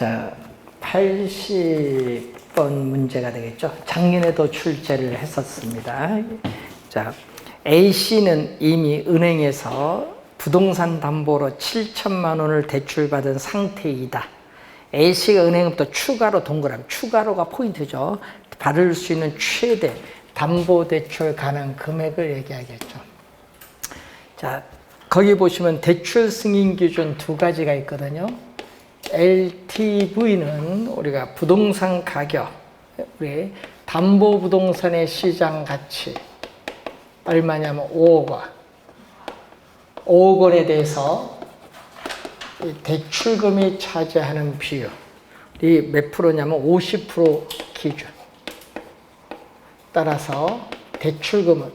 자, 80번 문제가 되겠죠. 작년에도 출제를 했었습니다. 자, A씨는 이미 은행에서 부동산 담보로 7천만 원을 대출받은 상태이다. A씨가 은행부터 추가로 동그라미, 추가로가 포인트죠. 받을 수 있는 최대 담보대출 가능 금액을 얘기하겠죠. 자, 거기 보시면 대출 승인 기준 두 가지가 있거든요. LTV는 우리가 부동산 가격, 우리 담보부동산의 시장 가치 얼마냐면 5억 원. 5억 원에 대해서 대출금이 차지하는 비율이 몇 프로냐면 50% 기준. 따라서 대출금은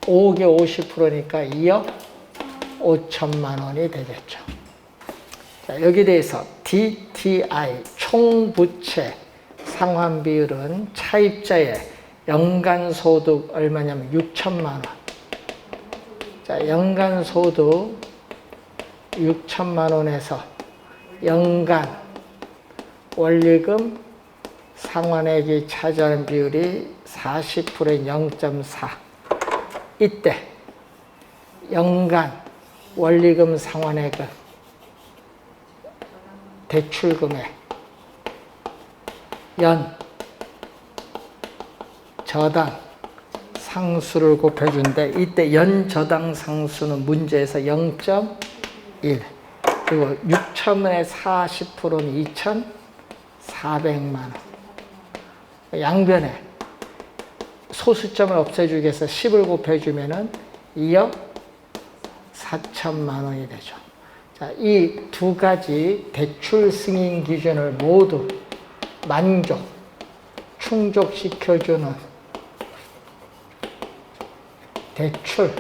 5억에 50%니까 2억 5천만 원이 되겠죠. 자, 여기에 대해서 DTI 총부채 상환 비율은 차입자의 연간 소득 얼마냐면 6천만 원. 자, 연간 소득 6천만 원에서 연간 원리금 상환액이 차지하는 비율이 40%인 0.4. 이때 연간 원리금 상환액은 대출금액 연 저당 상수를 곱해준데 이때 연 저당 상수는 문제에서 0.1 그리고 6천원의 40%는 2,400만 원. 양변에 소수점을 없애주기 위해서 10을 곱해주면은 2억 4천만 원이 되죠. 자, 이 두 가지 대출 승인 기준을 모두 충족시켜주는 대출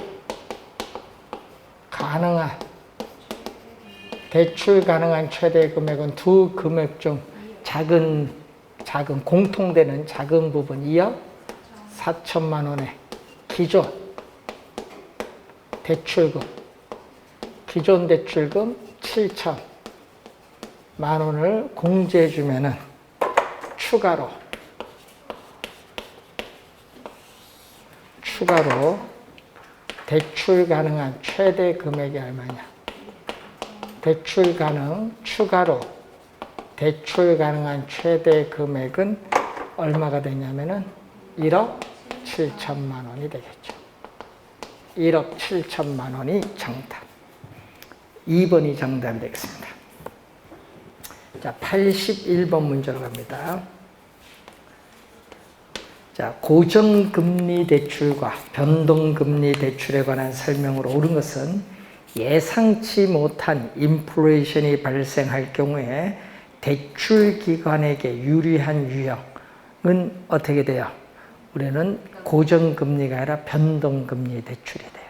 가능한 최대 금액은 두 금액 중 작은 공통되는 작은 부분 2억 4천만 원의 기존 대출금 7천만 원을 공제해 주면은 추가로 대출 가능한 최대 금액이 얼마냐? 추가로 대출 가능한 최대 금액은 얼마가 되냐면은 1억 7천만 원이 되겠죠. 1억 7천만 원이 정답. 2번이 정답이 되겠습니다. 자, 81번 문제로 갑니다. 자, 고정금리 대출과 변동금리 대출에 관한 설명으로 옳은 것은 예상치 못한 인플레이션이 발생할 경우에 대출 기관에게 유리한 유형은 어떻게 돼요? 우리는 고정금리가 아니라 변동금리 대출이 돼요.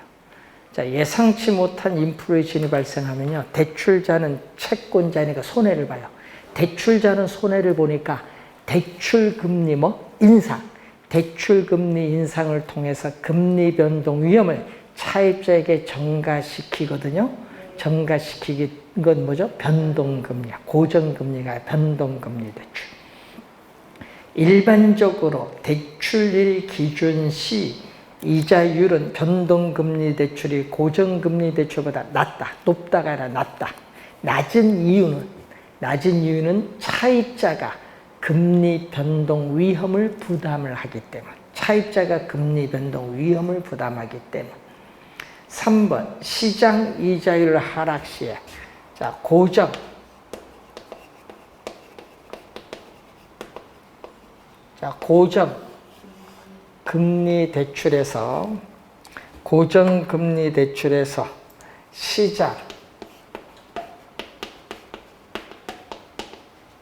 자, 예상치 못한 인플레이션이 발생하면요, 대출자는 채권자니까 손해를 봐요. 대출자는 손해를 보니까 대출금리 대출금리 인상을 통해서 금리 변동 위험을 차입자에게 전가시키거든요. 전가시키는 건 뭐죠? 변동금리야. 고정금리가 변동금리 대출. 일반적으로 대출일 기준 시 이자율은 변동금리 대출이 고정금리 대출보다 높다가 아니라 낮다. 낮은 이유는 차입자가 금리 변동 위험을 부담을 하기 때문. 차입자가 금리 변동 위험을 부담하기 때문. 3번 시장 이자율 하락 시에 자, 고정금리 대출에서 시장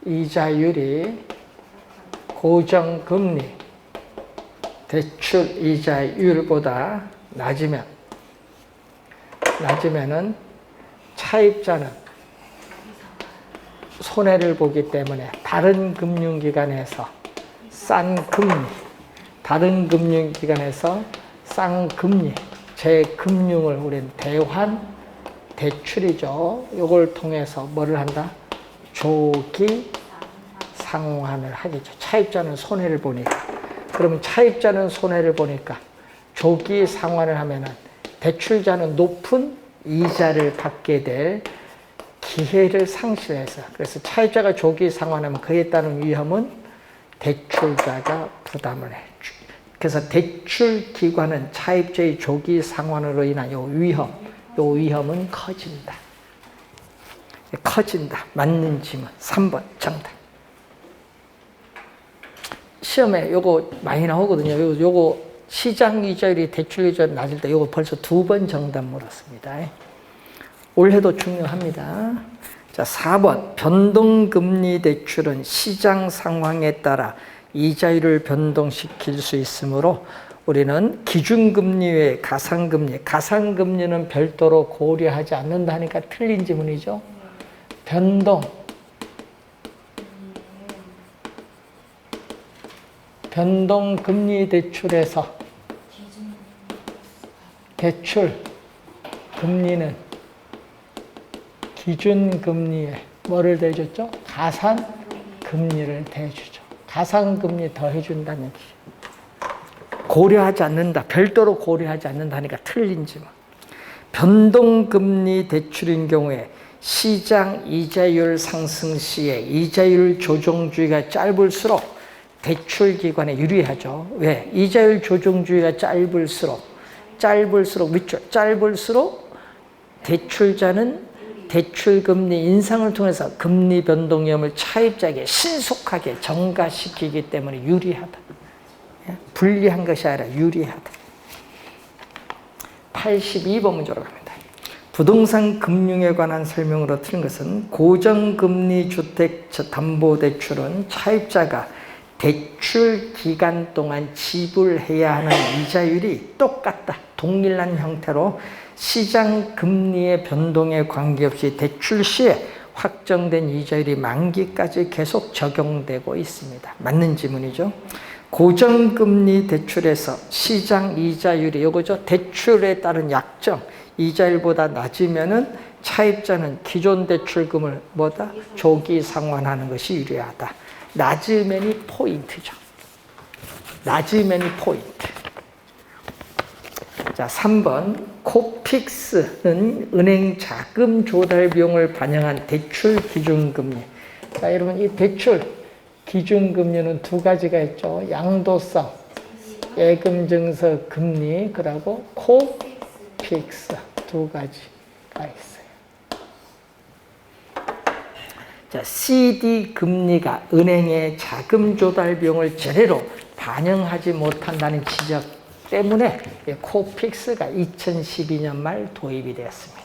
이자율이 고정금리 대출 이자율보다 낮으면은 차입자는 손해를 보기 때문에 다른 금융기관에서 싼 금리, 재금융을 우리는 대환 대출이죠. 이걸 통해서 뭐를 한다? 조기 상환을 하겠죠. 차입자는 손해를 보니까. 그러면 차입자는 손해를 보니까 조기 상환을 하면은 대출자는 높은 이자를 받게 될 기회를 상실해서, 그래서 차입자가 조기 상환하면 그에 따른 위험은 대출자가 부담을 해. 그래서 대출 기관은 차입자의 조기 상환으로 인한 요 위험은 커진다. 커진다. 맞는 질문 3번 정답. 시험에 요거 많이 나오거든요. 요거 시장 이자율이 대출 이자율 낮을 때 요거 벌써 2번 정답 물었습니다. 올해도 중요합니다. 자, 4번 변동금리 대출은 시장 상황에 따라 이자율을 변동시킬 수 있으므로 우리는 기준금리 외에 가상금리는 별도로 고려하지 않는다니까 틀린 지문이죠. 변동금리 대출에서 대출 금리는 기준금리에 뭐를 대줬죠? 가산금리를 대주죠. 가산금리 더해준다는 얘기죠. 고려하지 않는다. 별도로 고려하지 않는다니까 틀린 지문. 변동금리 대출인 경우에 시장 이자율 상승 시에 이자율 조정주의가 짧을수록 대출기관에 유리하죠. 왜? 이자율 조정주의가 짧을수록 대출자는 대출금리 인상을 통해서 금리 변동 위험을 차입자에게 신속하게 전가시키기 때문에 유리하다. 불리한 것이 아니라 유리하다. 82번 문제로 갑니다. 부동산 금융에 관한 설명으로 틀린 것은 고정금리 주택담보대출은 차입자가 대출 기간 동안 지불해야 하는 이자율이 똑같다. 동일한 형태로 시장 금리의 변동에 관계없이 대출 시에 확정된 이자율이 만기까지 계속 적용되고 있습니다. 맞는 지문이죠. 고정금리 대출에서 시장 이자율이 이거죠. 대출에 따른 약정 이자율보다 낮으면은 차입자는 기존 대출금을 조기 상환하는 것이 유리하다. 낮으면이 포인트죠. 낮으면이 포인트. 자, 3번 코픽스는 은행 자금 조달 비용을 반영한 대출 기준금리. 자, 여러분 이 대출 기준금리는 2가지가 있죠. 양도성 예금증서 금리, 그리고 코픽스 2가지가 있어요. 자, CD 금리가 은행의 자금 조달 비용을 제대로 반영하지 못한다는 지적 때문에 코픽스가 2012년 말 도입이 되었습니다.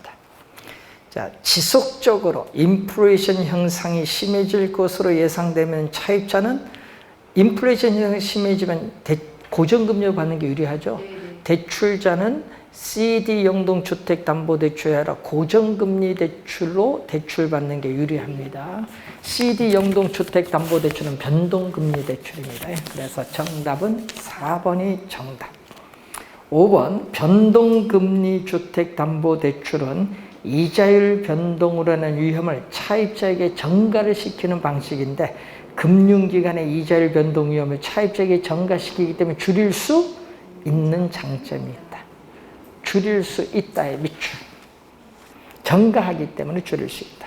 자, 지속적으로 인플레이션 현상이 심해질 것으로 예상되면 차입자는 인플레이션 현상이 심해지면 고정금리를 받는 게 유리하죠. 대출자는 CD 영동주택담보대출이 아니라 고정금리 대출로 대출받는 게 유리합니다. CD 영동주택담보대출은 변동금리 대출입니다. 그래서 정답은 4번이 정답. 5번 변동금리 주택담보대출은 이자율 변동으로 인한 위험을 차입자에게 전가를 시키는 방식인데 금융기관의 이자율 변동 위험을 차입자에게 전가시키기 때문에 줄일 수 있는 장점이 있다. 줄일 수 있다의 밑줄. 전가하기 때문에 줄일 수 있다.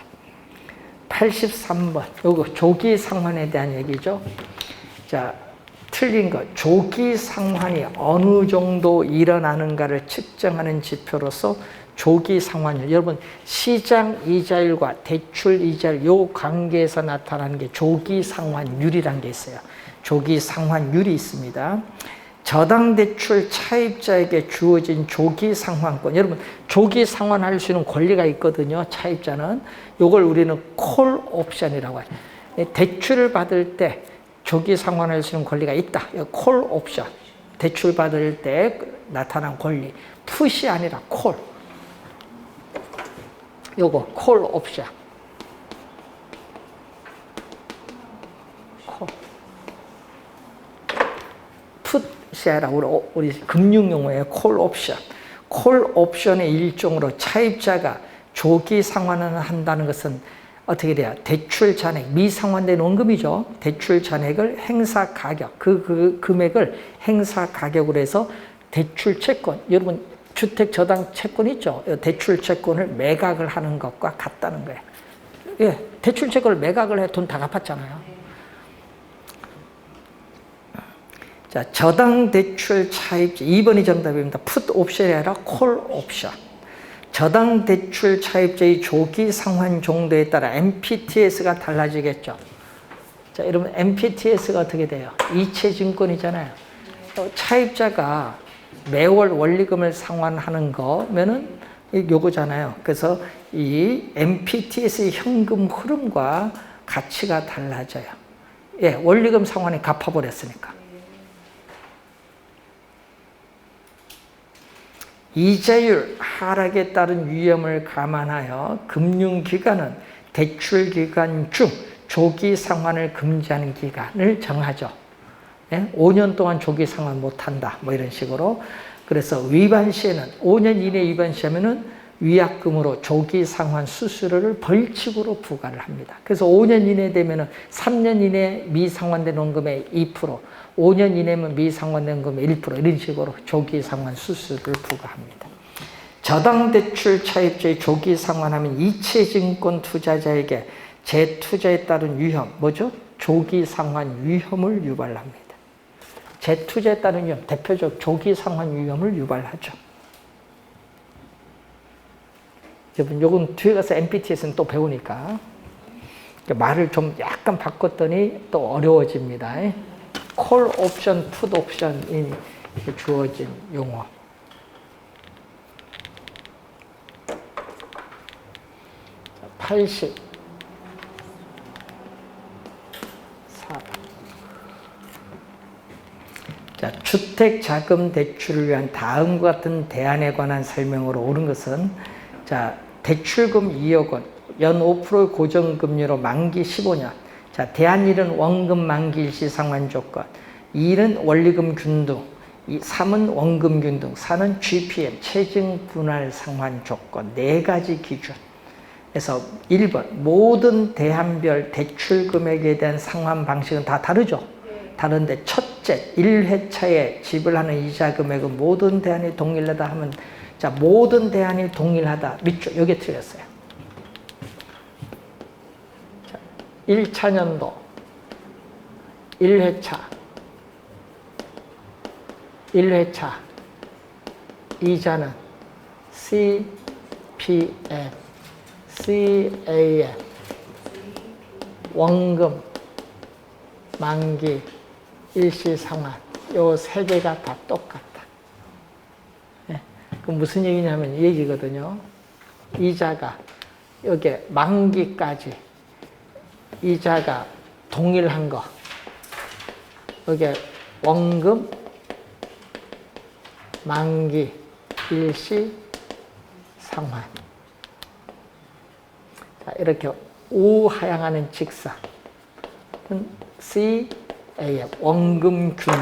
83번. 요거 조기 상환에 대한 얘기죠. 자, 틀린 것. 조기 상환이 어느 정도 일어나는가를 측정하는 지표로서 조기 상환율. 여러분, 시장 이자율과 대출 이자율 요 관계에서 나타나는 게 조기 상환율이라는 게 있어요. 조기 상환율이 있습니다. 저당 대출 차입자에게 주어진 조기 상환권. 여러분, 조기 상환할 수 있는 권리가 있거든요. 차입자는. 요걸 우리는 콜 옵션이라고 하죠. 대출을 받을 때 조기 상환할 수 있는 권리가 있다. 콜 옵션. 대출 받을 때 나타난 권리. 풋이 아니라 콜. 요거 콜 옵션. 콜. 풋이 아니라 우리 금융용어의 콜 옵션. 콜 옵션의 일종으로 차입자가 조기 상환을 한다는 것은 어떻게 돼요? 대출 잔액, 미상환된 원금이죠. 대출 잔액을 행사 가격, 그 금액을 행사 가격으로 해서 대출 채권, 여러분 주택 저당 채권 있죠? 대출 채권을 매각을 하는 것과 같다는 거예요. 예, 대출 채권을 매각을 해 돈 다 갚았잖아요. 자, 저당 대출 차입자 2번이 정답입니다. 풋 옵션이 아니라 콜 옵션. 저당 대출 차입자의 조기 상환 정도에 따라 MPTS가 달라지겠죠. 자, 여러분 MPTS가 어떻게 돼요? 이체증권이잖아요. 차입자가 매월 원리금을 상환하는 거면은 요거잖아요. 그래서 이 MPTS의 현금 흐름과 가치가 달라져요. 예, 원리금 상환이 갚아버렸으니까. 이자율 하락에 따른 위험을 감안하여 금융기관은 대출기간 중 조기 상환을 금지하는 기간을 정하죠. 5년 동안 조기 상환 못한다. 뭐 이런 식으로. 그래서 위반 시에는 5년 이내 위반 시하면은 위약금으로 조기 상환 수수료를 벌칙으로 부과를 합니다. 그래서 5년 이내 되면은 3년 이내 미상환된 원금의 2%, 5년 이내면 미상환된 원금의 1% 이런 식으로 조기 상환 수수료를 부과합니다. 저당 대출 차입자의 조기 상환하면 이체증권 투자자에게 재투자에 따른 위험, 뭐죠? 조기 상환 위험을 유발합니다. 재투자에 따른 위험, 대표적 조기 상환 위험을 유발하죠. 여러분, 요건 뒤에 가서 MPTS는 또 배우니까 말을 좀 약간 바꿨더니 또 어려워집니다. 콜 옵션, 풋 옵션이 주어진 용어. 자, 84. 자, 주택자금 대출을 위한 다음과 같은 대안에 관한 설명으로 옳은 것은, 자, 대출금 2억 원, 연 5% 고정금리로 만기 15년. 자, 대안 1은 원금 만기 일시 상환 조건, 2는 원리금 균등, 3은 원금 균등, 4는 GPM, 체증 분할 상환 조건, 4가지 기준. 그래서 1번, 모든 대안별 대출 금액에 대한 상환 방식은 다 다르죠? 다른데 첫째, 1회차에 지불하는 이자 금액은 모든 대안이 동일하다 하면, 자, 모든 대안이 동일하다. 밑줄, 여기에 틀렸어요. 자, 1차년도, 1회차 이자는 CPM, CAM, 원금, 만기, 일시상환, 요 세 개가 다 똑같다. 예. 그럼 무슨 얘기냐면 이 얘기거든요. 이자가 여기 만기까지 이자가 동일한 거, 여기 원금, 만기, 일시, 상환. 자, 이렇게 우하향하는 직사. CAM, 원금 균등.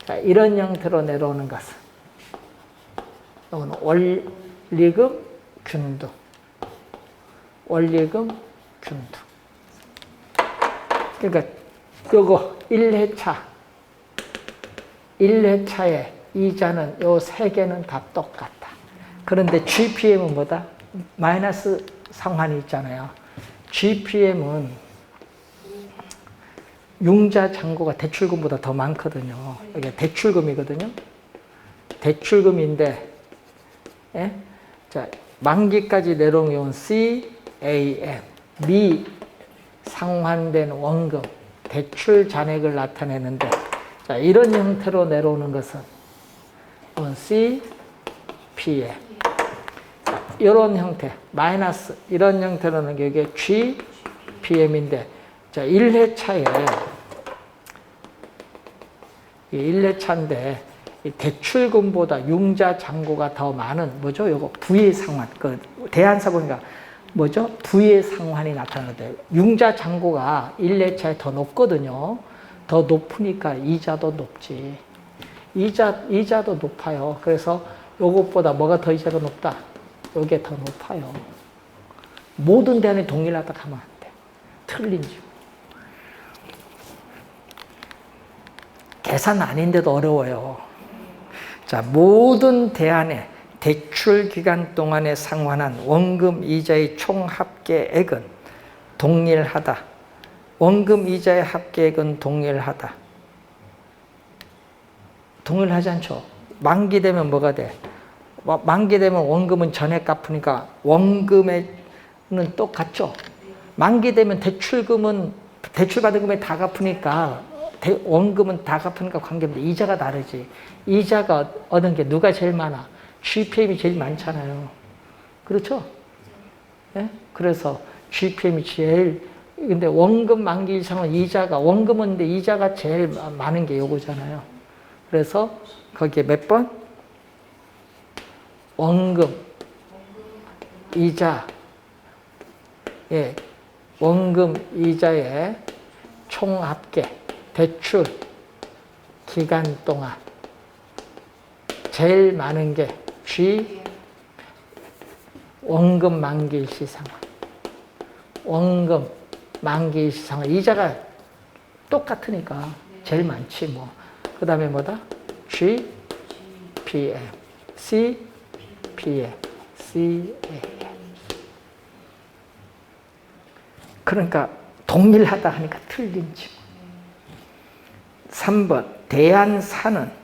자, 이런 형태로 내려오는 것은 이건 원리금 균등. 원리금 균등. 그러니까 요거 1회차에 이자는 요 세 개는 다 똑같다. 그런데 GPM은 뭐다? 마이너스 상환이 있잖아요. GPM은 융자 잔고가 대출금보다 더 많거든요. 이게 대출금이거든요. 대출금인데, 예? 자, 만기까지 내려오는 CAM, 미 상환된 원금, 대출 잔액을 나타내는데, 자, 이런 형태로 내려오는 것은 CPM. 이런 형태, 마이너스, 이런 형태로는 이게 GPM인데, 자, 1회차인데, 이 대출금보다 융자 잔고가 더 많은, 뭐죠? 요거 부의 상환. 그, 대안사 보니까, 뭐죠? 부의 상환이 나타나는데, 융자 잔고가 1회차에 더 높거든요. 더 높으니까 이자도 높지. 이자도 높아요. 그래서 요것보다 뭐가 더 이자가 높다? 요게 더 높아요. 모든 대안에 동일하다 하면 안 돼. 틀린 지. 계산 아닌데도 어려워요. 자, 모든 대안에 대출 기간 동안에 상환한 원금 이자의 총 합계액은 동일하다. 원금 이자의 합계액은 동일하다. 동일하지 않죠. 만기되면 뭐가 돼? 만기되면 원금은 전액 갚으니까 원금에는 똑같죠. 만기되면 대출금은 대출받은 금액 다 갚으니까 원금은 다 갚으니까 관계없는데 이자가 다르지. 이자가 얻은 게 누가 제일 많아? GPM이 제일 많잖아요. 그렇죠? 네? 그래서 GPM이 제일, 근데 원금 만기 이상은 이자가, 원금은 근데 이자가 제일 많은 게 요거잖아요. 그래서 거기에 몇 번? 원금, 이자, 예, 원금, 이자의 총 합계, 대출, 기간 동안 제일 많은 게 G, 원금 만기 시상환. 원금 만기 시상환. 이자가 똑같으니까 제일 많지 뭐. 그 다음에 뭐다? G, PM, C, PM, C, A. 그러니까 동일하다 하니까 틀린지. 3번, 대안사는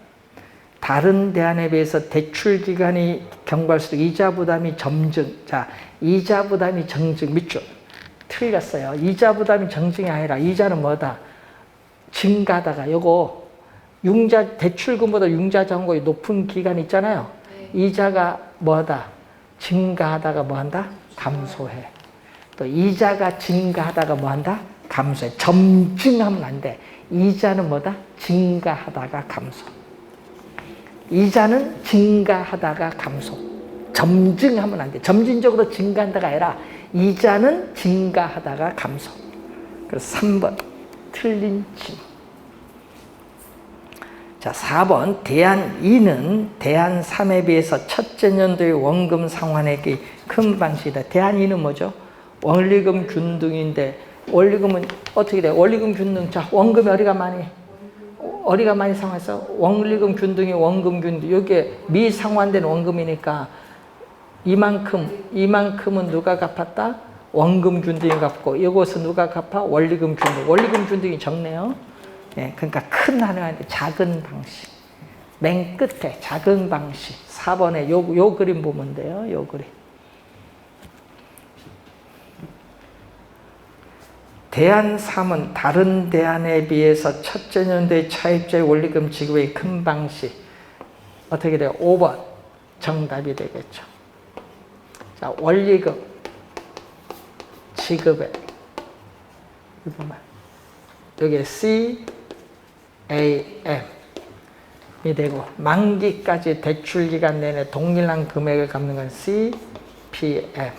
다른 대안에 비해서 대출 기간이 경과할수록 이자 부담이 점증. 자, 이자 부담이 정증. 밑줄. 틀렸어요. 이자 부담이 정증이 아니라 이자는 뭐다? 증가하다가 요거 융자 대출금보다 융자 잔고의 높은 기간 있잖아요. 이자가 뭐다? 증가하다가 뭐한다? 감소해. 또 이자가 증가하다가 뭐한다? 감소해. 점증하면 안 돼. 이자는 뭐다? 증가하다가 감소. 이자는 증가하다가 감소. 점증하면 안 돼. 점진적으로 증가한다가 아니라 이자는 증가하다가 감소. 그래서 3번 틀린 질문. 자, 4번 대안 2는 대안 3에 비해서 첫째 년도의 원금 상환액이 큰 방식이다. 대안 2는 뭐죠? 원리금 균등인데 원리금은 어떻게 돼? 원리금 균등. 자, 원금이 어디가 많이 상환해서 원리금 균등이 원금 균등. 여기에 미상환된 원금이니까 이만큼은 누가 갚았다? 원금 균등이 갚고 이것은 누가 갚아? 원리금 균등. 원리금 균등이 적네요. 예, 그러니까 큰 하나가 아니라 작은 방식. 맨 끝에 작은 방식. 4번에 요 그림 보면 돼요. 요 그림. 대안 3은 다른 대안에 비해서 첫째 년도의 차입자의 원리금 지급의 큰 방식. 어떻게 돼요? 5번 정답이 되겠죠. 자, 원리금 지급액. 여기에 C, A, M이 되고 만기까지 대출기간 내내 동일한 금액을 갚는 건 C, P, M.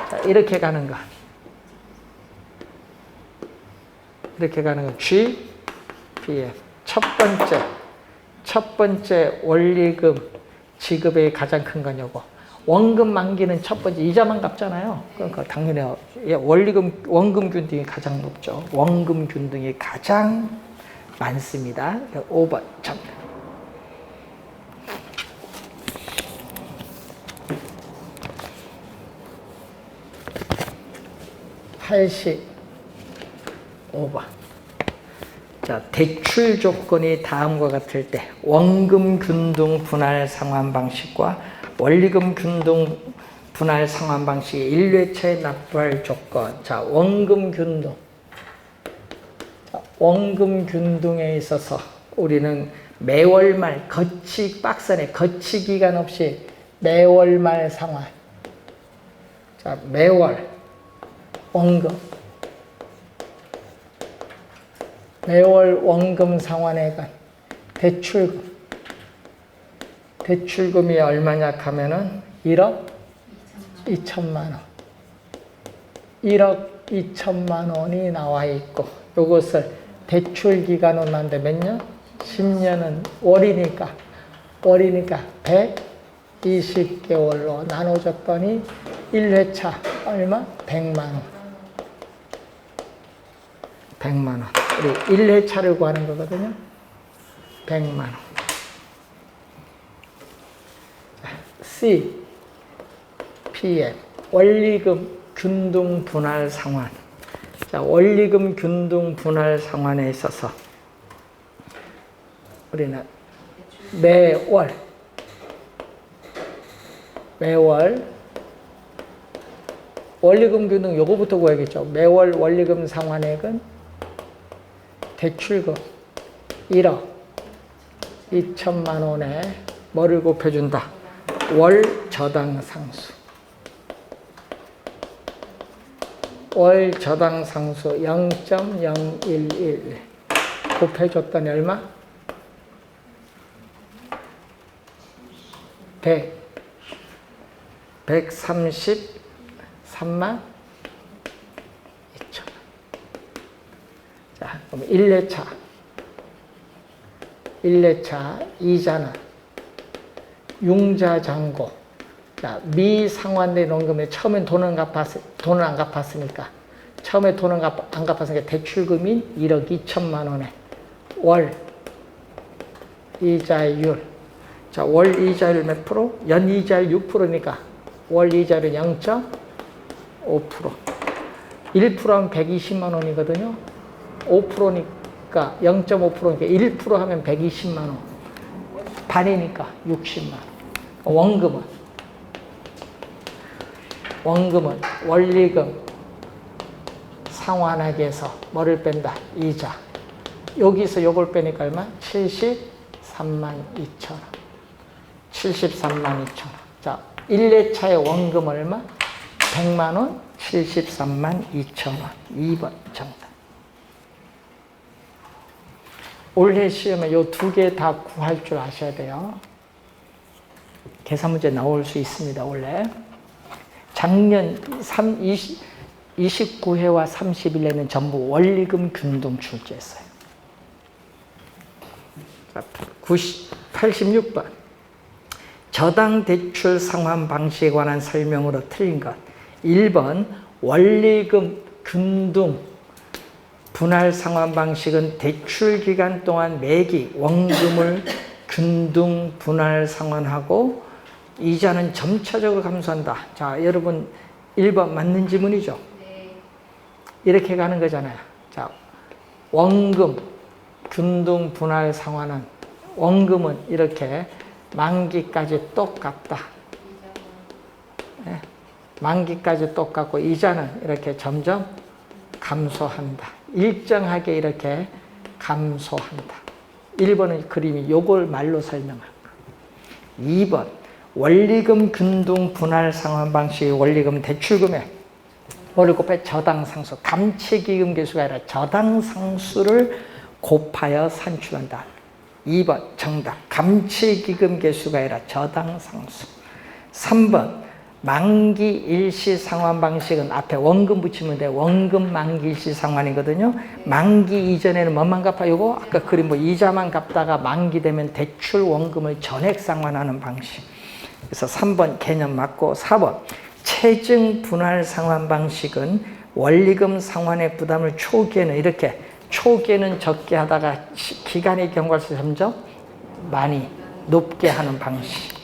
자, 이렇게 가는 거. 이렇게 가는 건 G, P, M. 첫 번째 원리금 지급의 가장 큰 건 요거. 원금 만기는 첫 번째 이자만 갚잖아요. 그러니까 당연히 원금 균등이 가장 높죠. 원금 균등이 가장 많습니다. 5번 정답. 85번. 자, 대출 조건이 다음과 같을 때 원금 균등 분할 상환 방식과 원리금 균등 분할 상환 방식의 1회차에 납부할 조건. 자, 원금 균등. 원금 균등에 있어서 우리는 매월 말 빡선에 거치 기간 없이 매월 말 상환. 자, 매월 원금. 매월 원금 상환액은 대출금. 대출금이 얼마냐 하면은 1억 2천만 원. 1억 2천만 원이 나와 있고, 이것을 대출 기간으로 나는데 몇 년? 10년은 월이니까 120개월로 나눠줬더니 1회차 얼마? 100만 원. 100만 원. 우리 1회차를 구하는 거거든요. 100만 원. C, PM, 원리금 균등 분할 상환. 자, 원리금 균등 분할 상환에 있어서 우리는 매월 원리금 균등 요거부터 구해야겠죠. 매월 원리금 상환액은 대출금 1억 2천만 원에 뭐를 곱해준다? 월 저당 상수. 월 저당 상수 0.011 곱해줬더니 얼마? 133만 2천 원. 자, 그럼 1회차 이자는 융자잔고. 자, 미상환된 원금에 처음엔 돈은 안 갚았으니까 처음에 돈은 안 갚았으니까 대출금이 1억 2천만 원에 월 이자율. 자, 월 이자율 몇 프로? 연 이자율 6%니까 월 이자율은 0.5%. 1%하면 120만 원이거든요. 5%니까 0.5%니까 1% 하면 120만 원. 반이니까 60만 원. 원금은 원리금 상환액에서 뭐를 뺀다? 이자. 여기서 요걸 빼니까 얼마? 73만 2천 원. 73만 2천 원. 자, 1회차의 원금 얼마? 100만 원, 73만 2천 원. 2번 정답. 올해 시험에 요 두 개 다 구할 줄 아셔야 돼요. 계산 문제 나올 수 있습니다, 원래. 작년 29회와 31회는 전부 원리금 균등 출제했어요. 86번. 저당 대출 상환 방식에 관한 설명으로 틀린 것. 1번 원리금 균등 분할 상환 방식은 대출 기간 동안 매기 원금을 균등 분할 상환하고 이자는 점차적으로 감소한다. 자, 여러분 1번 맞는 지문이죠? 네. 이렇게 가는 거잖아요. 자, 원금 균등 분할 상환은 원금은 이렇게 만기까지 똑같다. 네. 만기까지 똑같고 이자는 이렇게 점점 감소한다. 일정하게 이렇게 감소한다. 1번은 그림이 요걸 말로 설명한 거. 2번 원리금 균등 분할 상환 방식의 원리금 대출금액 뭐를 곱해? 저당상수. 감채기금 계수가 아니라 저당상수를 곱하여 산출한다. 2번 정답. 감채기금 계수가 아니라 저당상수. 3번 만기 일시 상환 방식은 앞에 원금 붙이면 돼. 원금 만기 일시 상환이거든요. 만기 이전에는 뭐만 갚아? 요거 아까 그림 뭐 이자만 갚다가 만기 되면 대출 원금을 전액 상환하는 방식. 그래서 3번 개념 맞고 4번 체증 분할 상환 방식은 원리금 상환의 부담을 초기에는 이렇게 초기에는 적게 하다가 기간이 경과해서 점점 많이 높게 하는 방식.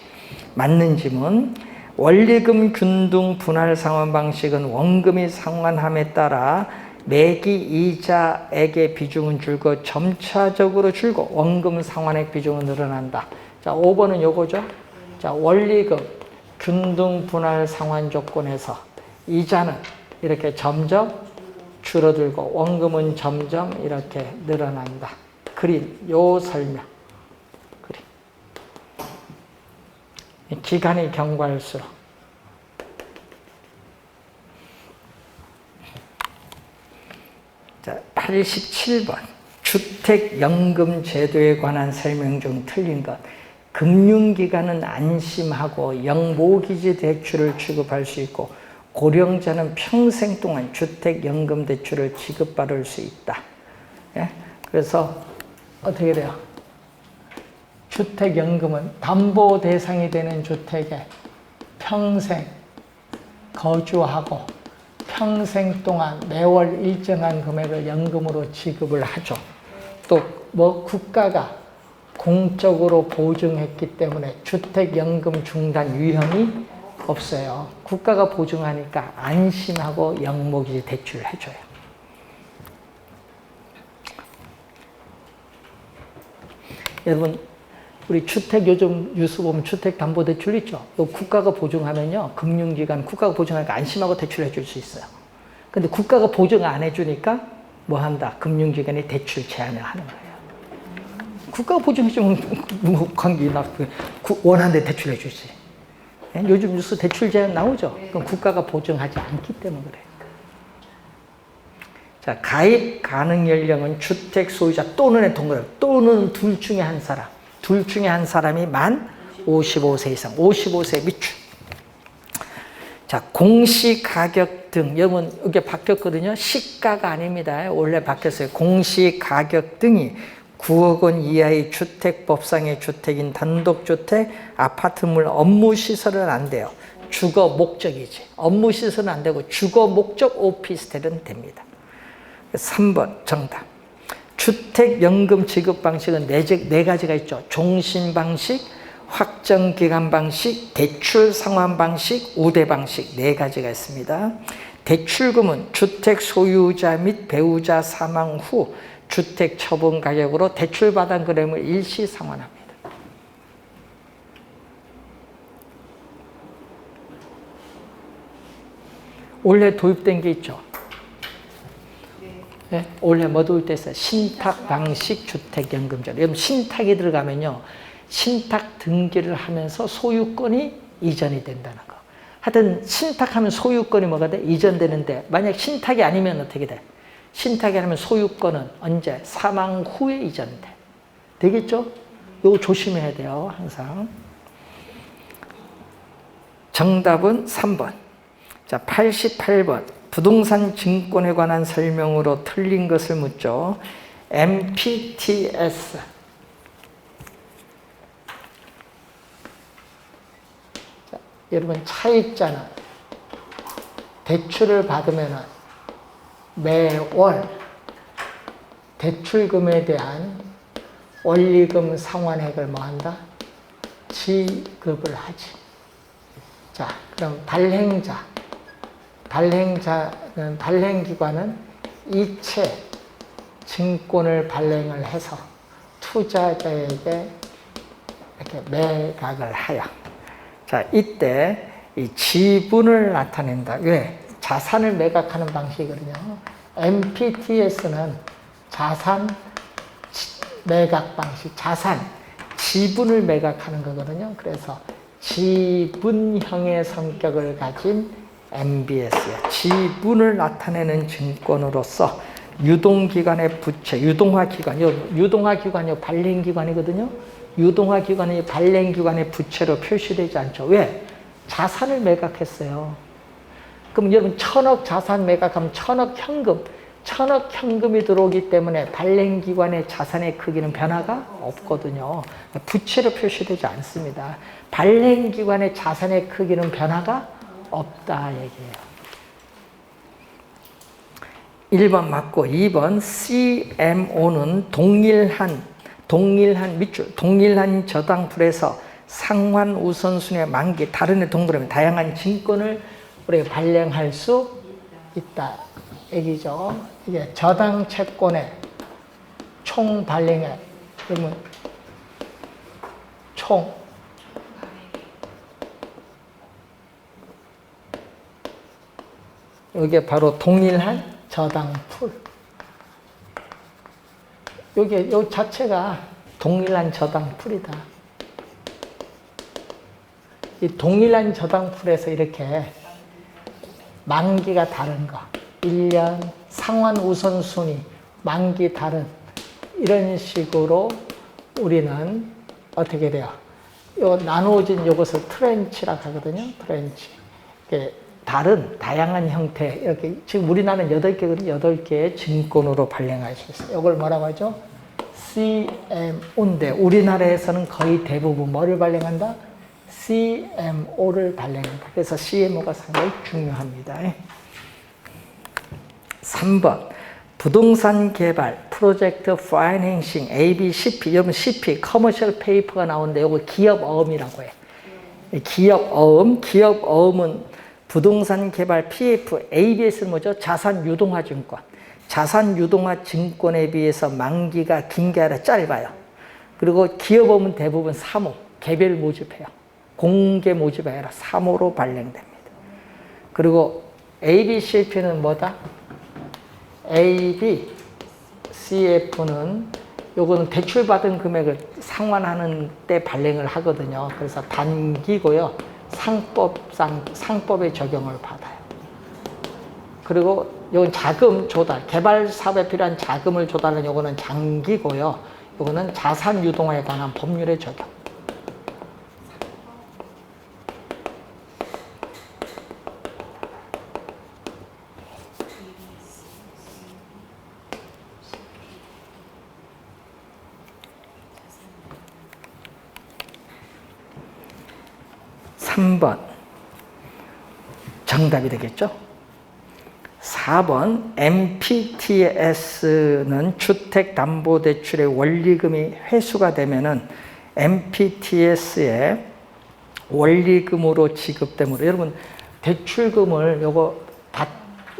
맞는 지문. 원리금 균등 분할 상환 방식은 원금이 상환함에 따라 매기 이자액의 비중은 줄고 점차적으로 줄고 원금 상환액 비중은 늘어난다. 자, 5번은 요거죠. 자, 원리금 균등 분할 상환 조건에서 이자는 이렇게 점점 줄어들고 원금은 점점 이렇게 늘어난다. 그림, 요 설명. 그림. 기간이 경과할수록. 자, 87번. 주택연금 제도에 관한 설명 중 틀린 것. 금융기관은 안심하고 영모기지 대출을 취급할 수 있고 고령자는 평생 동안 주택연금 대출을 지급받을 수 있다. 예? 그래서 어떻게 돼요? 주택연금은 담보 대상이 되는 주택에 평생 거주하고 평생 동안 매월 일정한 금액을 연금으로 지급을 하죠. 또 뭐 국가가 공적으로 보증했기 때문에 주택연금 중단 위험이 없어요. 국가가 보증하니까 안심하고 영목이 대출을 해줘요. 여러분, 우리 주택 요즘 뉴스 보면 주택담보대출 있죠? 이거 국가가 보증하면요, 금융기관 국가가 보증하니까 안심하고 대출해 줄 수 있어요. 근데 국가가 보증 안 해주니까 뭐 한다? 금융기관이 대출 제한을 하는 거예요. 국가가 보증해주면 뭐 관계나 원하는데 대출해 주지. 요즘 뉴스 대출 제한 나오죠? 그럼 국가가 보증하지 않기 때문에 그래요. 자, 가입 가능 연령은 주택 소유자 또는의 동거래, 또는 둘 중에 한 사람. 둘 중에 한 사람이 만 55세 이상, 55세 미추. 자, 공시가격 등, 여러분, 이게 바뀌었거든요. 시가가 아닙니다. 원래 바뀌었어요. 공시가격 등이 9억 원 이하의 주택법상의 주택인 단독주택, 아파트물, 업무시설은 안 돼요. 주거 목적이지. 업무시설은 안 되고 주거 목적 오피스텔은 됩니다. 3번 정답. 주택연금 지급 방식은 네 가지가 있죠. 종신 방식, 확정 기간 방식, 대출 상환 방식, 우대 방식 네 가지가 있습니다. 대출금은 주택 소유자 및 배우자 사망 후 주택 처분 가격으로 대출받은 금액을 일시 상환합니다. 올해 도입된 게 있죠. 네, 올해 뭐 도입됐어요? 신탁 방식 주택연금제로. 여러분, 신탁이 들어가면요, 신탁 등기를 하면서 소유권이 이전이 된다는 거. 하여튼 신탁하면 소유권이 뭐가 돼? 이전되는데, 만약 신탁이 아니면 어떻게 돼? 신탁이 아니면 소유권은 언제? 사망 후에 이전돼. 되겠죠? 이거 조심해야 돼요, 항상. 정답은 3번. 자, 88번. 부동산 증권에 관한 설명으로 틀린 것을 묻죠. MPTS. 자, 여러분, 차익자는 대출을 받으면 매월 대출금에 대한 원리금 상환액을 뭐 한다? 지급을 하지. 자, 그럼 발행기관은 이체 증권을 발행을 해서 투자자에게 이렇게 매각을 하여. 자, 이때 이 지분을 나타낸다. 왜? 자산을 매각하는 방식이거든요. MPTS는 자산 매각 방식, 자산, 지분을 매각하는 거거든요. 그래서 지분형의 성격을 가진 MBS예요. 지분을 나타내는 증권으로서 유동기관의 부채, 유동화기관이 발행기관이거든요. 유동화기관이 발행기관의 부채로 표시되지 않죠. 왜? 자산을 매각했어요. 그럼 여러분, 1,000억 자산 매각하면 1,000억 현금이 들어오기 때문에 발행기관의 자산의 크기는 변화가 없거든요. 부채로 표시되지 않습니다. 발행기관의 자산의 크기는 변화가 없다 얘기예요. 1번 맞고 2번 CMO는 동일한 밑줄, 동일한 저당풀에서 상환 우선순위의 만기, 다른 애 동그라미, 다양한 증권을 우리가 발행할 수 있다 얘기죠. 이게 저당 채권의 총 발행액, 그러면 총 이게 바로 동일한 저당풀. 요 자체가 동일한 저당풀이다. 이 동일한 저당풀에서 이렇게 만기가 다른 거, 1년, 상환 우선순위, 만기 다른, 이런 식으로 우리는 어떻게 돼요? 요 나누어진 요것을 트렌치라고 하거든요. 트렌치. 다양한 형태, 이렇게, 지금 우리나라는 8개거든요. 8개의 증권으로 발행할 수 있어요. 이걸 뭐라고 하죠? CMO인데, 우리나라에서는 거의 대부분 뭐를 발행한다? CMO를 발행한다. 그래서 CMO가 상당히 중요합니다. 3번 부동산 개발 프로젝트 파이낸싱 AB, CP. 여러분 CP 커머셜 페이퍼가 나오는데 이거 기업 어음이라고 해. 기업 어음은 부동산 개발 PF, ABS는 뭐죠? 자산 유동화 증권. 자산 유동화 증권에 비해서 만기가 긴 게 아니라 짧아요. 그리고 기업 어음은 대부분 사모, 개별 모집해요. 공개 모집이 아니라 사모로 발행됩니다. 그리고 AB, CF는 뭐다? AB, CF는 요거는 대출받은 금액을 상환하는 때 발행을 하거든요. 그래서 단기고요. 상법에 적용을 받아요. 그리고 요건 자금 조달, 개발 사업에 필요한 자금을 조달하는 요거는 장기고요. 요거는 자산 유동화에 관한 법률에 적용. 삼 번 정답이 되겠죠? 4번 MPTS는 주택담보대출의 원리금이 회수가 되면은 MPTS의 원리금으로 지급되므로 여러분 대출금을 요거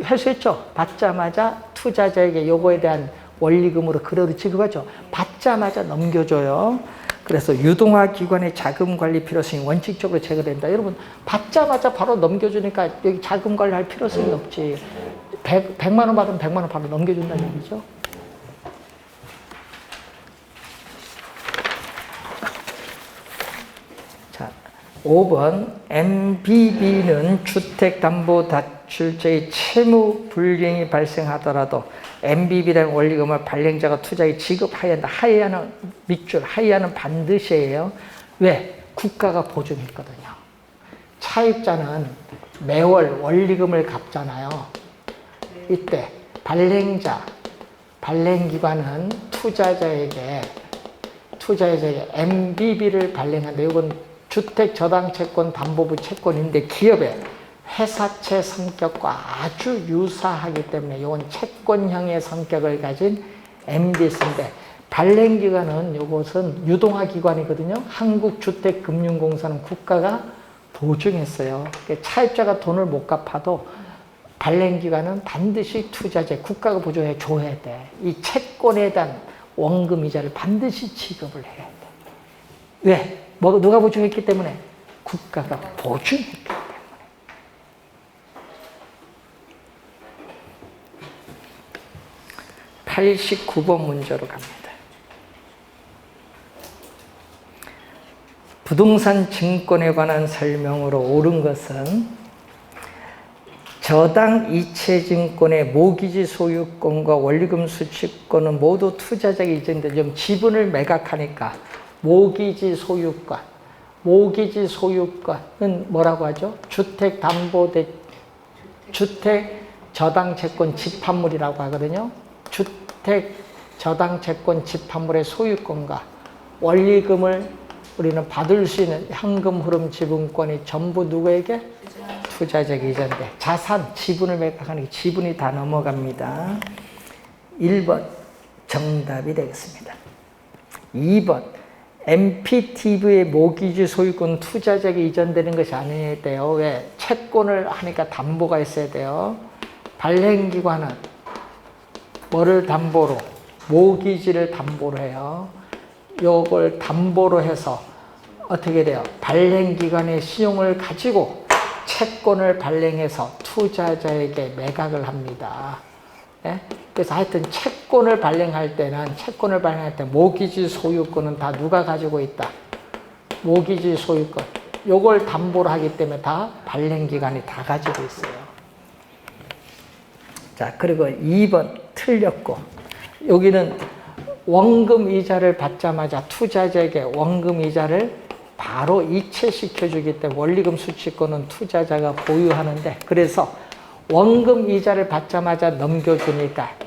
회수했죠? 받자마자 투자자에게 요거에 대한 원리금으로 그대로 지급하죠? 받자마자 넘겨줘요. 그래서 유동화 기관의 자금 관리 필요성이 원칙적으로 제거된다. 여러분 받자마자 바로 넘겨주니까 여기 자금 관리할 필요성이 없지. 100만 원 받으면 100만 원 바로 넘겨준다는 얘기죠. 자, 5번 MBB는 주택담보대출자의 채무 불이행이 발생하더라도 MBB라는 원리금을 발행자가 투자에 지급하여야 한다. 하여야는 밑줄, 하여야는 반드시예요. 왜? 국가가 보증했거든요. 차입자는 매월 원리금을 갚잖아요. 이때 발행기관은 투자자에게 MBB를 발행한다. 이건 주택저당채권 담보부 채권인데 기업의 회사채 성격과 아주 유사하기 때문에 이건 채권형의 성격을 가진 MBS인데 발행기관은 이것은 유동화기관이거든요. 한국주택금융공사는 국가가 보증했어요. 차입자가 돈을 못 갚아도 발행기관은 반드시 투자재 국가가 보증해 줘야 돼. 이 채권에 대한 원금 이자를 반드시 지급을 해야 돼. 왜? 누가 보증했기 때문에? 국가가 보증했기 때문에. 89번 문제로 갑니다. 부동산 증권에 관한 설명으로 옳은 것은 저당 이체증권의 모기지 소유권과 원리금 수취권은 모두 투자자에게 이전돼 좀 지분을 매각하니까 모기지 소유권은 뭐라고 하죠? 주택저당채권 집합물이라고 하거든요. 주택저당채권 집합물의 소유권과 원리금을 우리는 받을 수 있는 현금 흐름 지분권이 전부 누구에게? 투자자에게 이전돼. 자산, 지분을 매각하는 게 지분이 다 넘어갑니다. 1번 정답이 되겠습니다. 2번 MPTV의 모기지 소유권 투자자에게 이전되는 것이 아니어야 돼요. 왜? 채권을 하니까 담보가 있어야 돼요. 발행기관은 뭐를 담보로? 모기지를 담보로 해요. 요걸 담보로 해서 어떻게 돼요? 발행기관의信用을 가지고 채권을 발행해서 투자자에게 매각을 합니다. 네? 그래서 하여튼 채권을 발행할 때 모기지 소유권은 다 누가 가지고 있다? 모기지 소유권. 요걸 담보로 하기 때문에 다 발행기관이 다 가지고 있어요. 자, 그리고 2번 틀렸고, 여기는 원금 이자를 받자마자 투자자에게 원금 이자를 바로 이체시켜주기 때문에 원리금 수취권은 투자자가 보유하는데, 그래서 원금 이자를 받자마자 넘겨주니까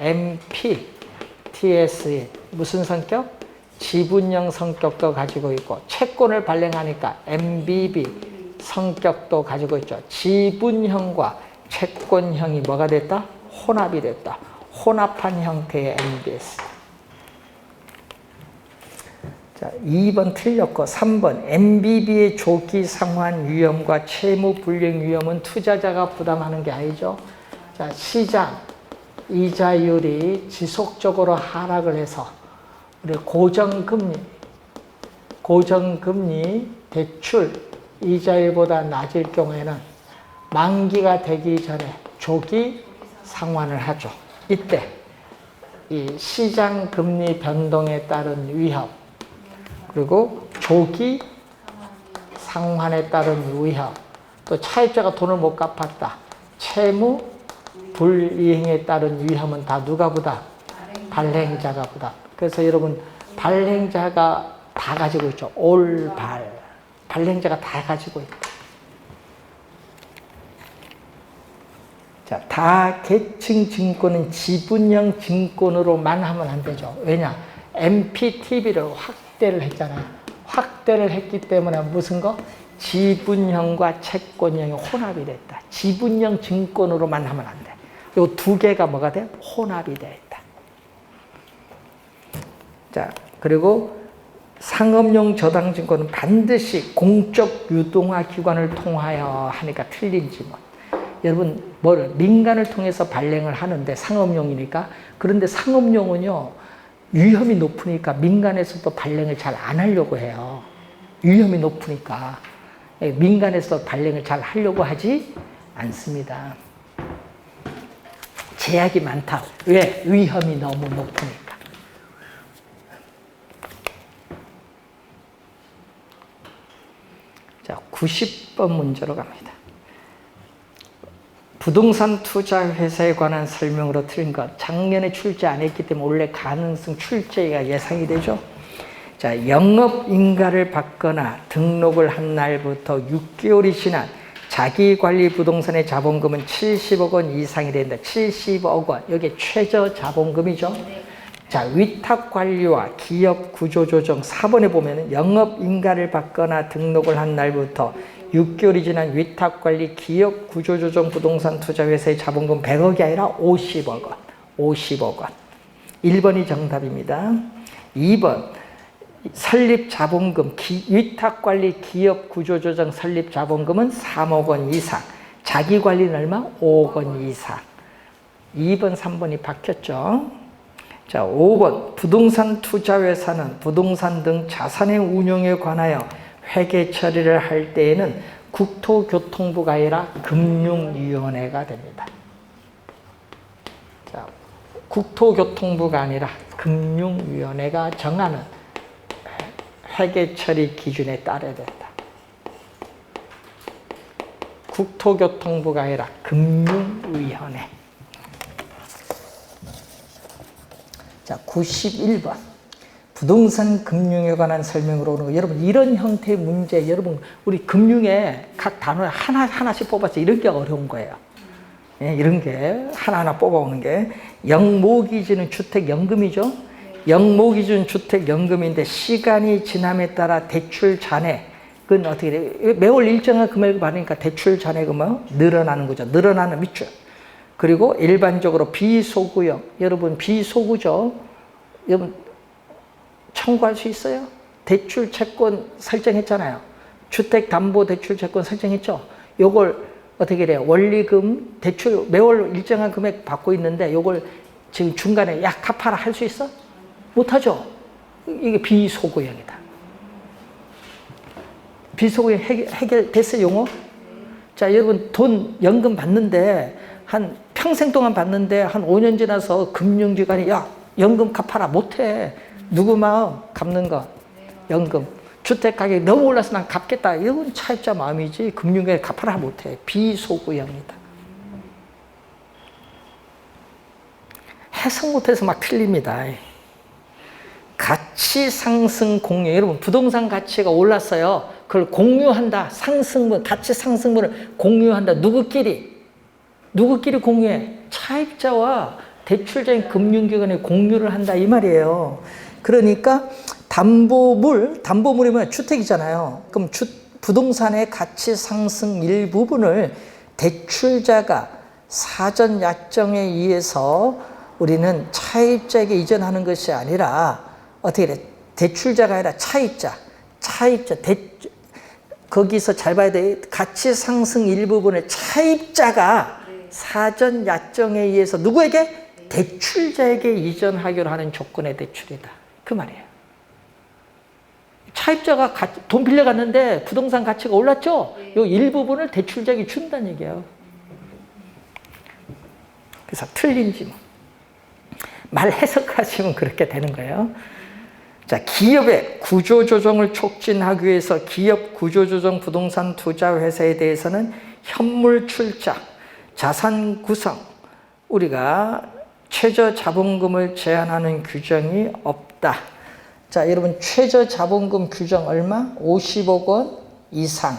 MPTS의 무슨 성격? 지분형 성격도 가지고 있고 채권을 발행하니까 MBB 성격도 가지고 있죠. 지분형과 채권형이 뭐가 됐다? 혼합이 됐다. 혼합한 형태의 MBS. 자, 2번 틀렸고 3번 MBB의 조기 상환 위험과 채무 불이행 위험은 투자자가 부담하는 게 아니죠. 자, 시장 이자율이 지속적으로 하락을 해서 우리 고정금리 대출 이자율보다 낮을 경우에는 만기가 되기 전에 조기 상환을 하죠. 이때 이 시장 금리 변동에 따른 위험 그리고 조기 상환에 따른 위험 또 차입자가 돈을 못 갚았다. 채무 불이행에 따른 위험은 다 누가 부담? 발행자가 부담. 그래서 여러분 발행자가 다 가지고 있죠. 올발. 발행자가 다 가지고 있다. 자, 다계층 증권은 지분형 증권으로만 하면 안 되죠. 왜냐? MPTB를 확대를 했잖아요. 확대를 했기 때문에 무슨 거? 지분형과 채권형이 혼합이 됐다. 지분형 증권으로만 하면 안 돼. 요 두 개가 뭐가 돼? 혼합이 되어 있다. 자, 그리고 상업용 저당증권은 반드시 공적 유동화 기관을 통하여 하니까 틀린 지문. 여러분, 민간을 통해서 발행을 하는데 상업용이니까. 그런데 상업용은요, 위험이 높으니까 민간에서도 발행을 잘 안 하려고 해요. 위험이 높으니까. 민간에서 발행을 잘 하려고 하지 않습니다. 제약이 많다. 왜? 위험이 너무 높으니까. 자, 90번 문제로 갑니다. 부동산 투자 회사에 관한 설명으로 틀린 것. 작년에 출제 안 했기 때문에 올해 가능성 출제가 예상이 되죠. 자, 영업인가를 받거나 등록을 한 날부터 6개월이 지난 자기관리 부동산의 자본금은 70억 원 이상이 된다. 70억 원. 여기 최저 자본금이죠. 자, 위탁관리와 기업 구조조정 4번에 보면 영업인가를 받거나 등록을 한 날부터 6개월이 지난 위탁관리 기업 구조조정 부동산 투자회사의 자본금 100억이 아니라 50억 원. 50억 원. 1번이 정답입니다. 2번 설립자본금, 위탁관리 기업 구조조정 설립자본금은 3억 원 이상, 자기관리는 얼마? 5억 원 이상. 2번, 3번이 바뀌었죠. 자, 5번 부동산 투자회사는 부동산 등 자산의 운용에 관하여 회계 처리를 할 때에는 국토교통부가 아니라 금융위원회가 됩니다. 자, 국토교통부가 아니라 금융위원회가 정하는 회계 처리 기준에 따라야 된다. 국토교통부가 아니라 금융위원회. 자, 91번. 부동산 금융에 관한 설명으로 오는 거. 여러분, 이런 형태의 문제, 여러분, 우리 금융에 각 단어에 하나씩 뽑아서 이런 게 어려운 거예요. 예, 이런 게 하나하나 뽑아오는 게. 영모기준은 주택연금이죠. 영모기준 주택연금인데 시간이 지남에 따라 대출 잔액은 어떻게 돼요? 매월 일정한 금액을 받으니까 대출 잔액은 늘어나는 거죠. 늘어나는 밑줄. 그리고 일반적으로 비소구형. 여러분, 비소구죠. 여러분, 청구할 수 있어요? 대출 채권 설정했잖아요. 주택담보대출 채권 설정했죠. 요걸 어떻게 돼요? 원리금, 대출 매월 일정한 금액 받고 있는데 요걸 지금 중간에 야 갚아라 할 수 있어? 못하죠. 이게 비소구형이다. 비소구형 해결됐어요, 용어? 자, 여러분 돈 연금 받는데 한 평생 동안 받는데 한 5년 지나서 금융기관이 야 연금 갚아라 못해. 누구 마음? 갚는 거. 연금. 주택 가격이 너무 올라서 난 갚겠다. 이건 차입자 마음이지 금융기관이 갚아라 못해. 비소구형이다. 해석 못해서 막 틀립니다. 가치 상승 공유. 여러분, 부동산 가치가 올랐어요. 그걸 공유한다. 상승분, 가치 상승분을 공유한다. 누구끼리 공유해? 차입자와 대출자인 금융기관에 공유를 한다. 이 말이에요. 그러니까 담보물이 뭐야? 주택이잖아요. 그럼 부동산의 가치 상승 일부분을 대출자가 사전 약정에 의해서 우리는 차입자에게 이전하는 것이 아니라 어떻게 돼? 대출자가 아니라 차입자. 거기서 잘 봐야 돼. 가치 상승 일부분을 차입자가 사전 약정에 의해서 누구에게? 대출자에게 이전하기로 하는 조건의 대출이다. 그 말이에요. 차입자가 돈 빌려갔는데 부동산 가치가 올랐죠? 이 일부분을 대출자에게 준다는 얘기예요. 그래서 틀린지 뭐. 말 해석하시면 그렇게 되는 거예요. 자, 기업의 구조조정을 촉진하기 위해서 기업 구조조정 부동산 투자 회사에 대해서는 현물 출자, 자산 구성, 우리가 최저 자본금을 제한하는 규정이 없다. 자, 여러분 최저 자본금 규정 얼마? 50억 원 이상.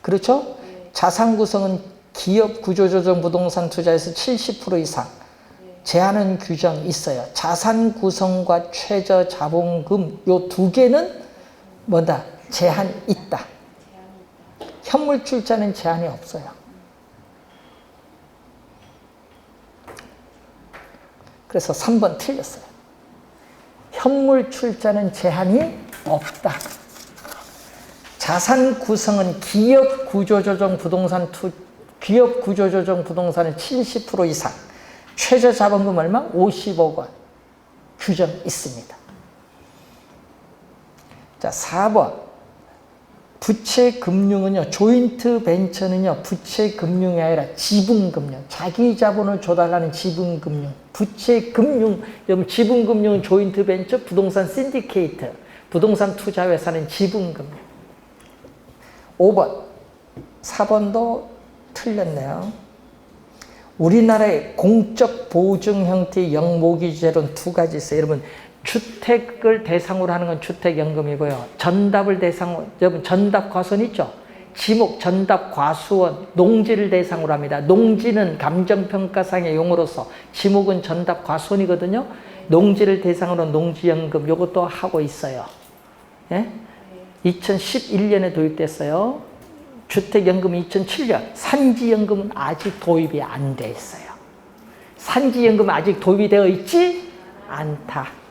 그렇죠? 자산 구성은 기업 구조조정 부동산 투자에서 70% 이상. 제한하는 규정이 있어요. 자산 구성과 최저 자본금 요 두 개는 뭐다? 제한이 있다. 현물 출자는 제한이 없어요. 그래서 3번 틀렸어요. 현물 출자는 제한이 없다. 자산 구성은 기업 구조조정 부동산은 70% 이상. 최저 자본금 얼마? 50억 원. 규정 있습니다. 자, 4번. 부채 금융은요, 조인트 벤처는요, 부채 금융이 아니라 지분 금융. 자기 자본을 줘달라는 지분 금융. 부채 금융, 여러분 지분 금융은 조인트 벤처, 부동산 신디케이트. 부동산 투자 회사는 지분 금융. 5번. 4번도 틀렸네요. 우리나라의 공적 보증 형태의 영모기재론 두 가지 있어요. 여러분, 주택을 대상으로 하는 건 주택연금이고요. 전답을 대상으로, 여러분, 전답과수원 있죠? 지목, 전답, 과수원, 농지를 대상으로 합니다. 농지는 감정평가상의 용어로서, 지목은 전답, 과수원이거든요. 농지를 대상으로 농지연금, 요것도 하고 있어요. 예? 2011년에 도입됐어요. 주택연금은 2007년, 산지연금은 아직 도입이 안 돼 있어요. 산지연금은 아직 도입이 되어 있지 않다.